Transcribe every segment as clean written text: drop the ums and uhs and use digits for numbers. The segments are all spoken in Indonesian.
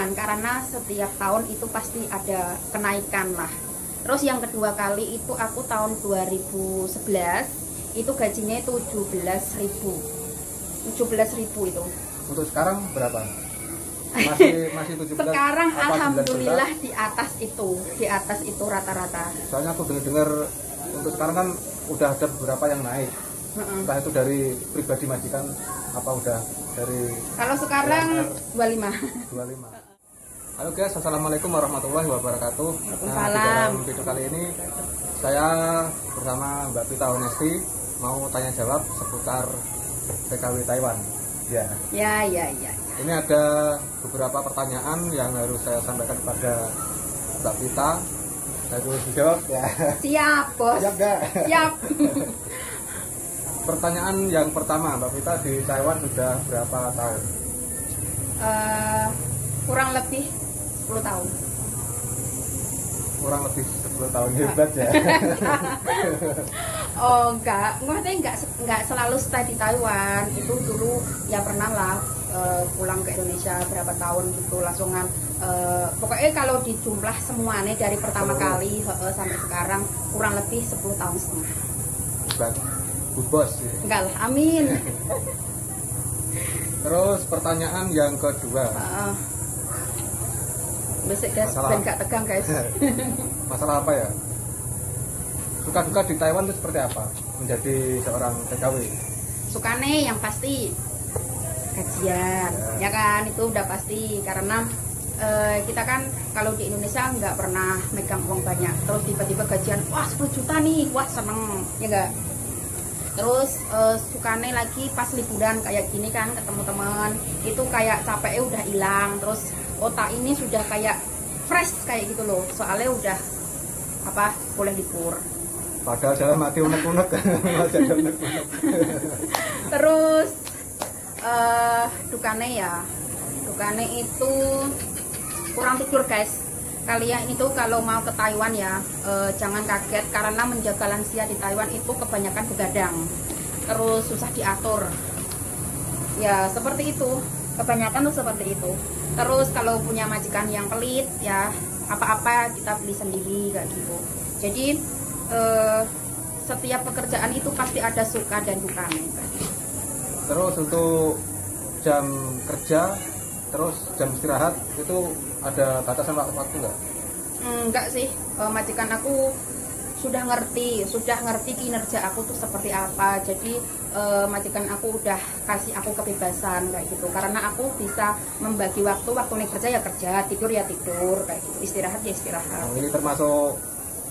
kan, karena setiap tahun itu pasti ada kenaikan lah. Terus yang kedua kali itu aku tahun 2011 itu gajinya 17.000 itu. Untuk sekarang berapa? Masih 17. Sekarang apa, alhamdulillah 19? di atas itu rata-rata. Soalnya aku dengar untuk sekarang kan udah ada beberapa yang naik. Entah itu dari pribadi majikan apa udah dari. Kalau sekarang 25. Halo guys, assalamualaikum warahmatullahi wabarakatuh. Nah, di dalam video kali ini saya bersama Mbak Pita Honesti mau tanya jawab seputar TKW Taiwan. Ya. Ini ada beberapa pertanyaan yang harus saya sampaikan kepada Mbak Pita. Harus dijawab ya. Siap, Bos. Siap gak? Siap. Pertanyaan yang pertama, Mbak Pita di Taiwan sudah berapa tahun? Kurang lebih 10 tahun. Kurang lebih 10 tahun, hebat ya. Oh maksudnya enggak selalu stay di Taiwan. Itu dulu ya pernah lah pulang ke Indonesia berapa tahun gitu langsungan. Pokoknya kalau dijumlah semuanya dari pertama kali sampai sekarang kurang lebih 10 tahun setengah. Hebat, good boss ya. Enggak lah, amin. Terus pertanyaan yang kedua. Besok guys, dan gak tegang guys. Masalah apa ya? Suka-duka di Taiwan itu seperti apa? Menjadi seorang TKW? Sukanya yang pasti gajian, ya kan, itu udah pasti. Karena kita kan kalau di Indonesia nggak pernah megang uang banyak. Terus tiba-tiba gajian, wah 10 juta nih, wah seneng, ya enggak? Terus sukanya lagi pas liburan kayak gini kan, ketemu teman, itu kayak capeknya udah hilang. Terus otak ini sudah kayak fresh kayak gitu loh, soalnya udah boleh libur. Padahal dalam hati unek-unek. Terus dukanya itu kurang tidur guys. Kalian itu kalau mau ke Taiwan ya jangan kaget, karena menjaga lansia di Taiwan itu kebanyakan begadang, terus susah diatur ya, seperti itu. Kebanyakan tuh seperti itu. Terus kalau punya majikan yang pelit ya apa-apa kita beli sendiri kayak gitu. Jadi setiap pekerjaan itu pasti ada suka dan dukanya. Terus untuk jam kerja, terus jam istirahat itu ada batasan waktu nggak? Enggak sih, majikan aku sudah ngerti kinerja aku tuh seperti apa. Jadi majikan aku udah kasih aku kebebasan kayak gitu, karena aku bisa membagi waktu nih kerja ya kerja, tidur ya tidur kayak gitu, istirahat ya istirahat. Ini termasuk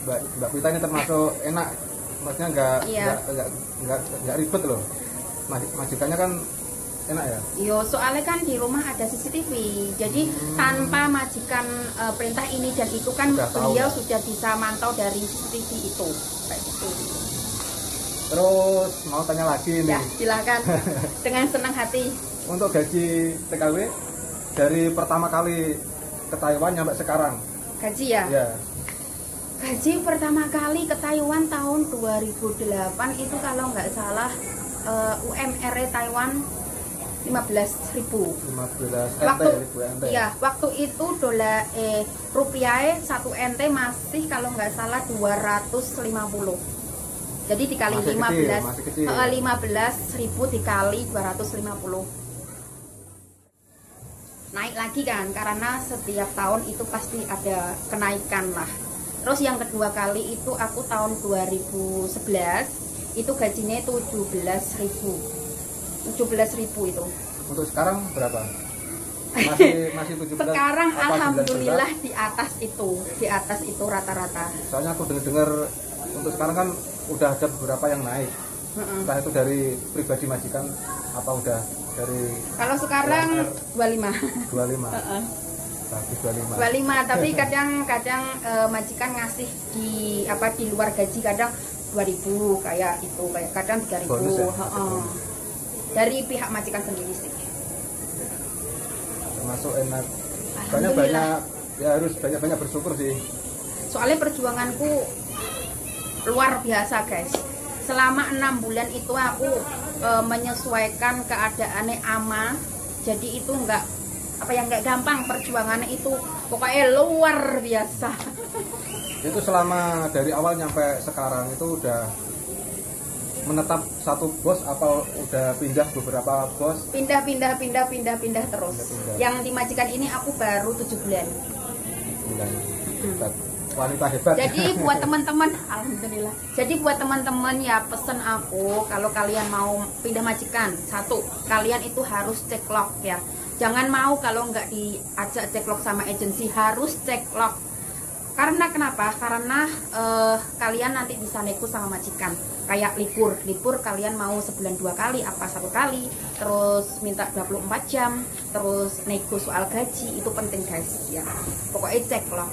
Mbak Pita ini termasuk enak, maksudnya nggak ribet loh. Majikannya kan enak ya? Yo, soalnya kan di rumah ada CCTV, jadi tanpa majikan perintah ini dan itu kan beliau sudah bisa mantau dari CCTV itu kayak gitu. Terus mau tanya lagi nih. Ya, silakan. Dengan senang hati. Untuk gaji TKW dari pertama kali ke Taiwan sampai sekarang. Gaji ya? Ya. Gaji pertama kali ke Taiwan tahun 2008 itu kalau nggak salah UMR Taiwan 15.000. 15 NT. Ya, waktu itu rupiah 1 NT masih kalau nggak salah 250. Jadi dikali 15.000 dikali 250. Naik lagi kan, karena setiap tahun itu pasti ada kenaikan lah. Terus yang kedua kali itu aku tahun 2011 itu gajinya 17.000 itu. Untuk sekarang berapa? Masih 17. Sekarang alhamdulillah 19? di atas itu rata-rata. Soalnya aku dengar untuk sekarang kan udah ada beberapa yang naik. Entah itu dari pribadi majikan apa udah dari. Kalau sekarang 25. 25. Bagus 25. Tapi kadang majikan ngasih di luar gaji, kadang 2.000 kayak itu, kayak kadang 3.000. Bonus ya? Dari pihak majikan sendiri sih. Termasuk enak. Soalnya banyak ya, harus banyak bersyukur sih. Soalnya perjuanganku luar biasa guys. Selama 6 bulan itu aku menyesuaikan keadaannya ama. Jadi itu enggak apa yang nggak gampang, perjuangannya itu pokoknya luar biasa. Itu selama dari awal nyampe sekarang itu udah menetap satu bos apa udah pindah beberapa bos? Pindah terus. Pindah. Yang di majikan ini aku baru 7 bulan. Hebat. Wanita hebat. Jadi buat teman-teman, alhamdulillah. Jadi buat teman-teman ya pesen aku kalau kalian mau pindah majikan, satu, kalian itu harus cek log ya. Jangan mau kalau nggak diajak cek log sama agensi, harus cek log. Karena kenapa? Karena kalian nanti bisa nego sama majikan. Kayak libur kalian mau sebulan 2 kali, apa 1 kali, terus minta 24 jam, terus nego soal gaji, itu penting guys ya. Pokoknya cek loh.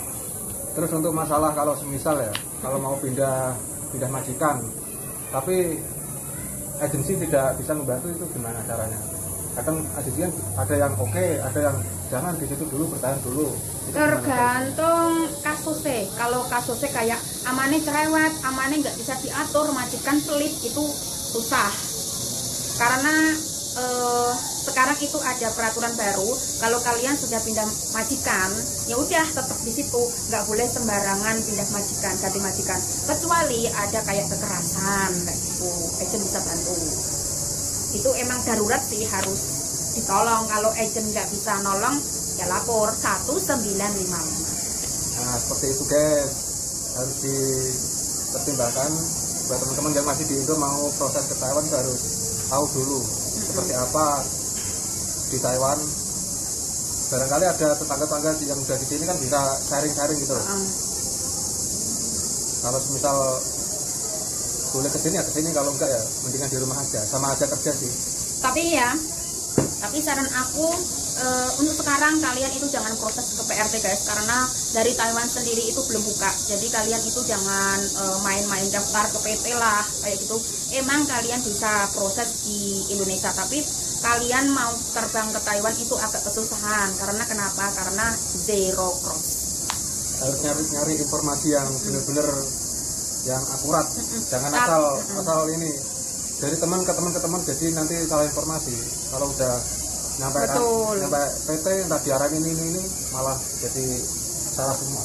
Terus untuk masalah kalau semisal ya, kalau mau pindah majikan, tapi agensi tidak bisa membantu, itu gimana caranya? Kadang agensi kan ada yang oke, ada yang jangan di situ dulu, bertahan dulu. Tergantung kasusnya. Kalau kasusnya kayak amannya cerewet, amannya nggak bisa diatur, majikan pelit, itu susah. Karena sekarang itu ada peraturan baru, kalau kalian sudah pindah majikan, ya udah tetap di situ, nggak boleh sembarangan pindah majikan, ganti majikan. Kecuali ada kayak kekerasan kayak gitu, agent bisa bantu. Itu emang darurat sih, harus ditolong. Kalau agent nggak bisa nolong, ya lapor 1955. Nah seperti itu guys, harus dipertimbangkan buat teman-teman yang masih di Indo mau proses ke Taiwan, harus tahu dulu seperti apa di Taiwan. Barangkali ada tetangga-tetangga yang udah di sini kan bisa sharing-sharing gitu. Kalau misal boleh ke sini ya ke sini, kalau enggak ya mendingan di rumah aja, sama aja kerja sih. Tapi saran aku untuk sekarang kalian itu jangan proses ke PRT guys, karena dari Taiwan sendiri itu belum buka. Jadi kalian itu jangan main-main daftar ke PT lah kayak gitu. Emang kalian bisa proses di Indonesia, tapi kalian mau terbang ke Taiwan itu agak kesusahan. Karena kenapa? Karena zero cross. Harus nyari informasi yang benar-benar yang akurat. Jangan asal ini dari teman ke teman jadi nanti salah informasi. Kalau udah nyampe PT entah diarahin ini malah jadi salah semua.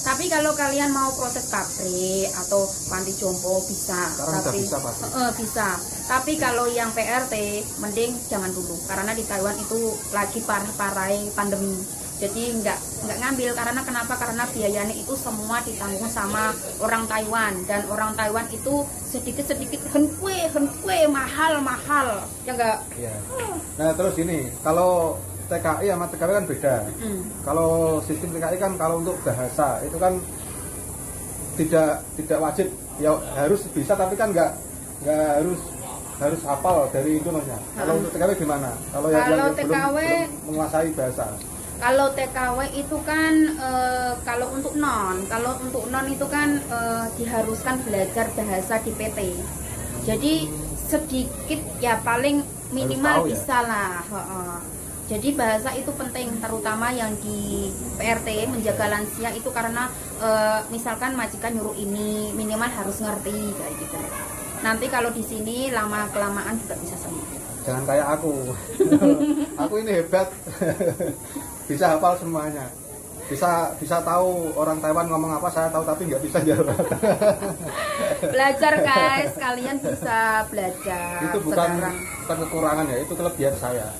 Tapi kalau kalian mau proses pabrik atau panti jompo bisa. Sekarang tapi bisa pasti. Bisa. Tapi kalau yang PRT mending jangan dulu, karena di Taiwan itu lagi parah-parahnya pandemi. Jadi nggak ngambil. Karena kenapa? Karena biayanya itu semua ditanggung sama orang Taiwan, dan orang Taiwan itu sedikit henkue mahal ya enggak. Iya. Nah terus ini kalau TKI sama TKW kan beda. Kalau sistem TKI kan kalau untuk bahasa itu kan tidak wajib, ya harus bisa, tapi kan nggak harus hafal dari itu namanya. Kalau untuk TKW gimana? Kalau yang belum menguasai bahasa. Kalau TKW itu kan kalau untuk non itu kan diharuskan belajar bahasa di PT. Jadi sedikit ya, paling minimal bisa lah. Jadi bahasa itu penting, terutama yang di PRT menjaga lansia itu, karena misalkan majikan nyuruh ini minimal harus ngerti kayak gitu. Nanti kalau di sini lama kelamaan juga bisa sembuh. Jangan kayak aku. Aku ini hebat. Bisa hafal semuanya. Bisa tahu orang Taiwan ngomong apa, saya tahu, tapi nggak bisa jawab. Belajar guys, kalian bisa belajar. Itu bukan kekurangan ya, itu kelebihan saya.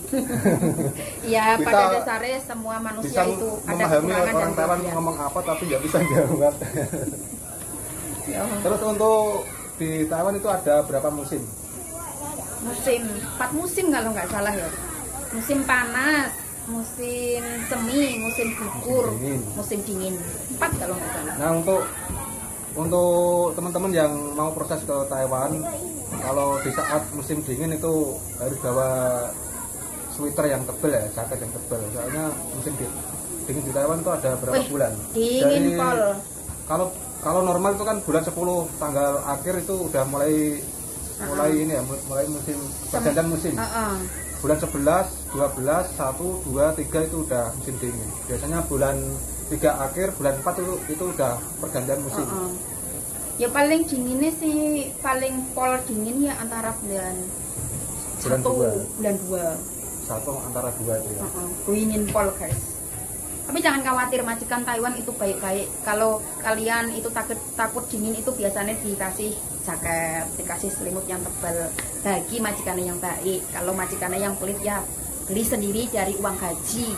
Iya, pada dasarnya semua manusia bisa itu ada memahami kekurangan orang dan Taiwan ngomong apa, tapi nggak bisa jawab. Terus untuk di Taiwan itu ada berapa musim? 4 musim kalau nggak salah ya. Musim panas, musim semi, musim gugur, musim dingin. 4 kalau nggak salah. Nah untuk teman-teman yang mau proses ke Taiwan, kalau di saat musim dingin itu harus bawa sweater yang tebal ya, jaket yang tebal. Soalnya musim dingin di Taiwan itu ada berapa bulan? Dingin pol. Kalau normal itu kan bulan 10 tanggal akhir itu udah mulai ini ya, mulai musim pergantian musim. Bulan 11, 12, 1, 2, 3 itu udah musim dingin. Biasanya bulan 3 akhir, bulan 4 itu udah pergantian musim. Ya paling dinginnya sih, paling pol dingin ya antara bulan 1, bulan 2. satu antara dua itu ya. Guinin pol guys. Tapi jangan khawatir, majikan Taiwan itu baik-baik. Kalau kalian itu takut dingin itu biasanya dikasih jaket, dikasih selimut yang tebal bagi majikannya yang baik. Kalau majikannya yang pelit ya beli sendiri dari uang gaji.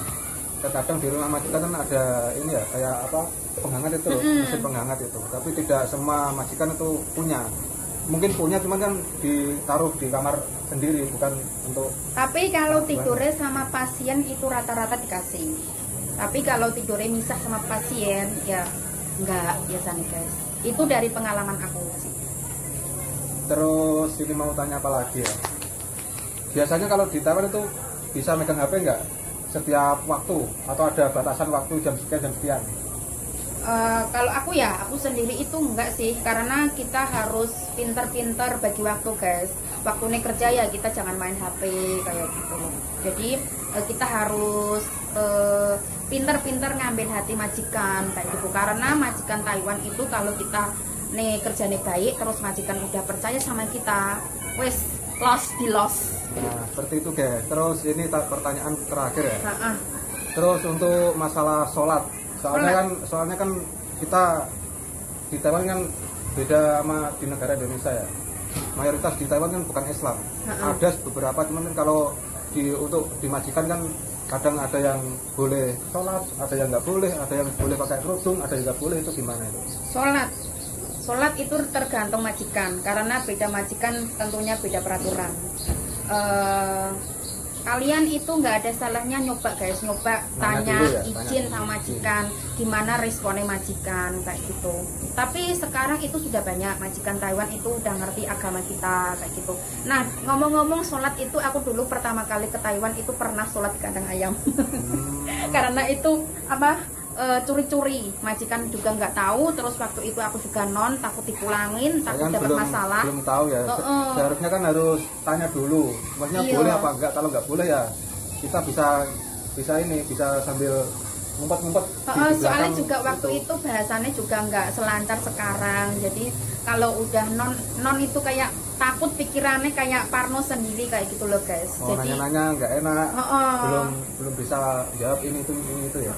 Kadang di rumah majikan kan ada ini ya, kayak apa, penghangat itu, mesin penghangat itu. Tapi tidak semua majikan itu punya. Mungkin punya, cuman kan ditaruh di kamar sendiri, bukan untuk. Tapi kalau tidurnya sama pasien itu rata-rata dikasih. Tapi kalau tidurnya misah sama pasien ya enggak biasanya guys. Itu dari pengalaman aku sih. Terus ini mau tanya apa lagi ya? Biasanya kalau di Taiwan itu bisa megang HP enggak? Setiap waktu atau ada batasan waktu jam sekian? Kalau aku sendiri itu enggak sih, karena kita harus pinter-pinter bagi waktu guys. Waktunya kerja ya kita jangan main HP kayak gitu. Jadi kita harus pinter-pinter ngambil hati majikan kayak gitu. Karena majikan Taiwan itu kalau kita nih kerjanya baik, terus majikan udah percaya sama kita, wes loss. Nah, seperti itu guys. Terus ini pertanyaan terakhir ya. Terus untuk masalah sholat, soalnya kan kita di Taiwan kan beda sama di negara Indonesia ya. Mayoritas di Taiwan kan bukan Islam. Ada beberapa, cuman kan kalau untuk dimajikan kan kadang ada yang boleh sholat, ada yang nggak boleh, ada yang boleh pakai kerudung, ada yang nggak boleh. Itu gimana itu? Sholat itu tergantung majikan, karena beda majikan tentunya beda peraturan. Kalian itu nggak ada salahnya nyoba guys, tanya izin sama majikan, gimana responnya majikan kayak gitu. Tapi sekarang itu sudah banyak majikan Taiwan itu udah ngerti agama kita kayak gitu. Nah, ngomong-ngomong sholat itu, aku dulu pertama kali ke Taiwan itu pernah sholat di kandang ayam. Karena itu curi-curi, majikan juga nggak tahu. Terus waktu itu aku juga takut dipulangin, takut dapat masalah. Belum tahu ya. Seharusnya kan harus tanya dulu, maksudnya boleh apa enggak. Kalau nggak boleh ya kita bisa sambil ngumpet-ngumpet. Soalnya juga waktu itu bahasannya juga nggak selancar sekarang. Jadi kalau udah non itu kayak takut, pikirannya kayak parno sendiri kayak gitu loh guys. Jadi nanya-nanya nggak enak. Belum bisa jawab ini itu ya.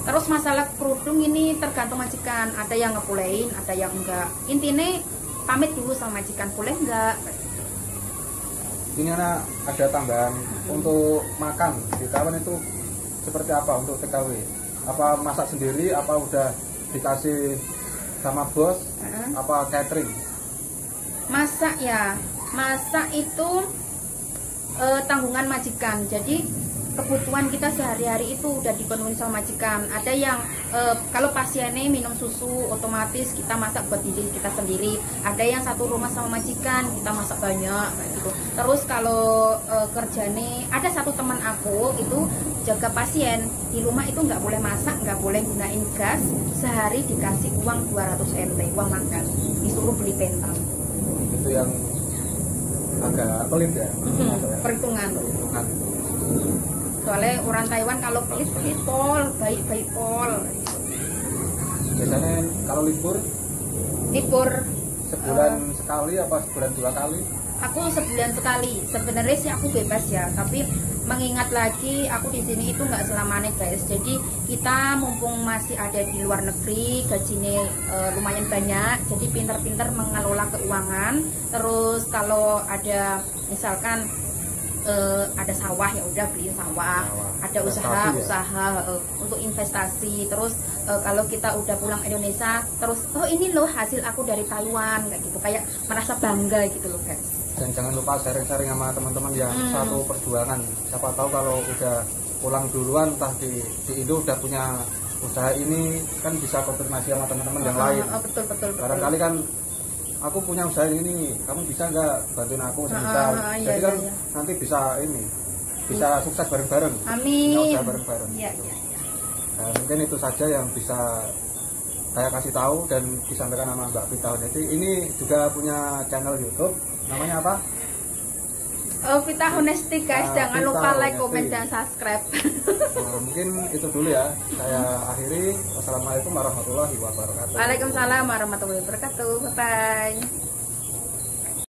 Terus masalah kerudung ini tergantung majikan, ada yang ngebolehin, ada yang enggak. Intinya pamit dulu sama majikan, boleh enggak? Ini ada tambahan untuk makan di Taiwan itu seperti apa untuk TKW? Apa masak sendiri? Apa udah dikasih sama bos? Apa catering? Masak itu tanggungan majikan. Jadi kebutuhan kita sehari-hari itu udah dipenuhi sama majikan. Ada yang kalau pasiennya minum susu, otomatis kita masak buat diri kita sendiri. Ada yang satu rumah sama majikan, kita masak banyak kayak gitu. Terus kalau kerjanya, ada satu teman aku itu jaga pasien di rumah itu nggak boleh masak, nggak boleh gunain gas. Sehari dikasih uang 200 NT, uang makan, disuruh beli pentang. Itu yang agak pelit ya. Perhitungan. Soalnya orang Taiwan kalau pelit pol, baik pol. Biasanya kalau libur sebulan sekali apa sebulan 2 kali? Aku sebulan sekali. Sebenarnya sih aku bebas ya, tapi mengingat lagi aku di sini itu nggak selamanya guys. Jadi kita mumpung masih ada di luar negeri, gajinya lumayan banyak, jadi pinter-pinter mengelola keuangan. Terus kalau ada misalkan ada sawah ya udah beliin sawah, ada usaha untuk investasi. Terus kalau kita udah pulang Indonesia, terus ini loh hasil aku dari Taiwan kayak gitu, kayak merasa bangga gitu loh guys. Dan jangan lupa sharing-sharing sama teman-teman yang satu perjuangan. Siapa tahu kalau udah pulang duluan, entah di Indo udah punya usaha ini, kan bisa konfirmasi sama teman-teman yang lain. Betul. Barangkali kan aku punya usaha ini, kamu bisa nggak bantuin aku semisal. Jadi kan nanti bisa sukses bareng-bareng. Amin. Punya usaha bareng-bareng. Iya. Nah, mungkin itu saja yang bisa saya kasih tahu dan disampaikan sama Mbak Vita Honesty. Ini juga punya channel YouTube, namanya apa? Vita Honesty guys, jangan Vita lupa like, Honesty. komen, dan subscribe. Nah, mungkin itu dulu ya. Saya akhiri. Wassalamualaikum warahmatullahi wabarakatuh. Waalaikumsalam warahmatullahi wabarakatuh. Bye bye.